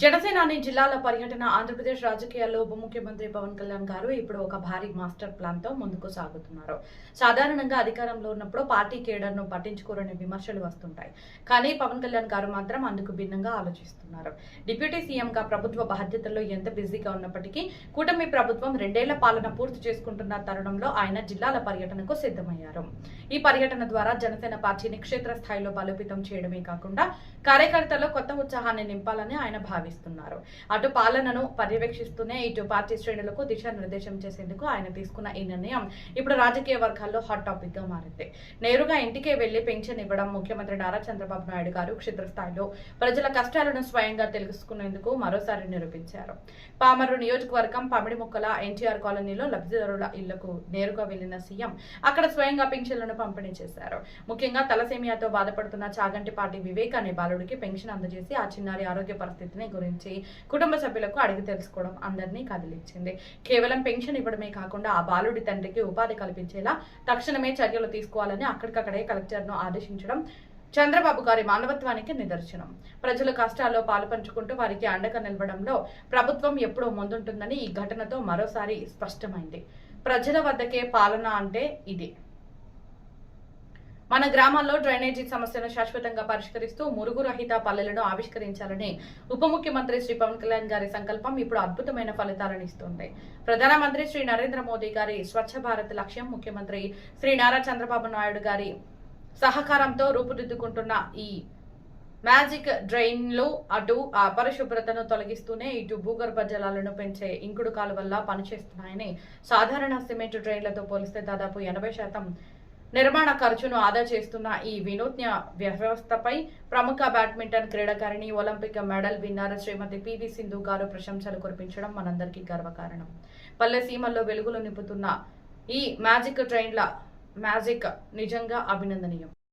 జనసేనాని జిల్లాల పర్యటన ఆంధ్రప్రదేశ్ రాజకీయాల్లో ఉప ముఖ్యమంత్రి పవన్ కళ్యాణ్ గారు ఇప్పుడు ఒక భారీ మాస్టర్ ప్లాన్ తో ముందుకు సాగుతున్నారు. సాధారణంగా అధికారంలో ఉన్నప్పుడు పార్టీ కేడర్ను పట్టించుకోరని విమర్శలు వస్తుంటాయి. కానీ పవన్ కళ్యాణ్ గారు మాత్రం అందుకు భిన్నంగా ఆలోచిస్తున్నారు. డిప్యూటీ సీఎంగా ప్రభుత్వ బాధ్యతల్లో ఎంత బిజీగా ఉన్నప్పటికీ కూటమి ప్రభుత్వం 2 ఏళ్ల పాలన పూర్తి చేసుకుంటున్న తరుణంలో ఆయన జిల్లాల పర్యటనకు సిద్ధమయ్యారు. ఈ పర్యటన ద్వారా జనసేన పార్టీని క్షేత్ర స్థాయిలో బలోపేతం చేయడమే కాకుండా కార్యకర్తల్లో కొత్త ఉత్సాహాన్ని నింపాలని ఆయన భావిస్తున్నారు. అటు పాలనను పర్యవేక్షిస్తూనే ఇటు పార్టీ శ్రేణులకు దిశానిర్దేశం చేసేందుకు ఆయన తీసుకున్న ఈ నిర్ణయం ఇప్పుడు రాజకీయ వర్గాల్లో హాట్ టాపిక్ గా మారింది. నేరుగా ఇంటికే వెళ్లి పెన్షన్ ఇవ్వడం ముఖ్యమంత్రి నారా చంద్రబాబు నాయుడు గారు క్షేత్రస్థాయిలో ప్రజల కష్టాలను స్వయంగా తెలుసుకునేందుకు మరోసారి నిరూపించారు. పామర్రు నియోజకవర్గం పమిడిముక్కల ఎన్టీఆర్ కాలనీలో లబ్ధిదారుల ఇళ్లకు నేరుగా వెళ్లిన సీఎం అక్కడ స్వయంగా పెన్షన్లను పంపిణీ చేశారు. ముఖ్యంగా తలసేమియాతో బాధపడుతున్న చాగంటిపాటి వివేక్ అనే బాలుడికి పెన్షన్ అందజేసి ఆ చిన్నారి ఆరోగ్య పరిస్థితిని గురించి కుటుంబ సభ్యులకు అడిగి తెలుసుకోవడం అందరినీ కదిలించింది. కేవలం పెన్షన్ ఇవ్వడమే కాకుండా ఆ బాలుడి తండ్రికి ఉపాధి కల్పించేలా తక్షణమే చర్యలు తీసుకోవాలని అక్కడికక్కడే కలెక్టర్ను ఆదేశించడం చంద్రబాబు గారి మానవత్వానికి నిదర్శనం. ప్రజల కష్టాల్లో పాలుపంచుకుంటూ వారికి అండగా నిలవడంలో ప్రభుత్వం ఎప్పుడూ ముందుంటుందని ఈ ఘటనతో మరోసారి స్పష్టమైంది. ప్రజల వద్దకే పాలన అంటే ఇది. మన గ్రామాల్లో డ్రైనేజీ సమస్యను శాశ్వతంగా పరిష్కరిస్తూ మురుగు రహిత పల్లెలను ఆవిష్కరించాలని ఉప ముఖ్యమంత్రి శ్రీ పవన్ కళ్యాణ్ గారి సంకల్పం ఇప్పుడు అద్భుతమైన ఫలితాలను ఇస్తుంది. ప్రధానమంత్రి శ్రీ నరేంద్ర మోదీ గారి స్వచ్ఛ భారత్ లక్ష్యం, ముఖ్యమంత్రి శ్రీ నారా చంద్రబాబు నాయుడు గారి సహకారంతో రూపుదిద్దుకుంటున్న ఈ మ్యాజిక్ డ్రైన్లు అటు అపరిశుభ్రతను తొలగిస్తూనే ఇటు భూగర్భ జలాలను పెంచే ఇంకుడు కాలువల్లా పనిచేస్తున్నాయని, సాధారణ సిమెంట్ డ్రైన్లతో పోలిస్తే దాదాపు 80% నిర్మాణ ఖర్చును ఆదా చేస్తున్న ఈ వినూత్న వ్యవస్థపై ప్రముఖ బ్యాడ్మింటన్ క్రీడాకారిణి, ఒలింపిక్ మెడల్ విన్నర్ శ్రీమతి పివి సింధు గారు ప్రశంసలు కురిపించడం మనందరికీ గర్వకారణం. పల్లె సీమల్లో వెలుగులు నింపుతున్న ఈ మ్యాజిక్ ట్రైన్ల మ్యాజిక్ నిజంగా అభినందనీయం.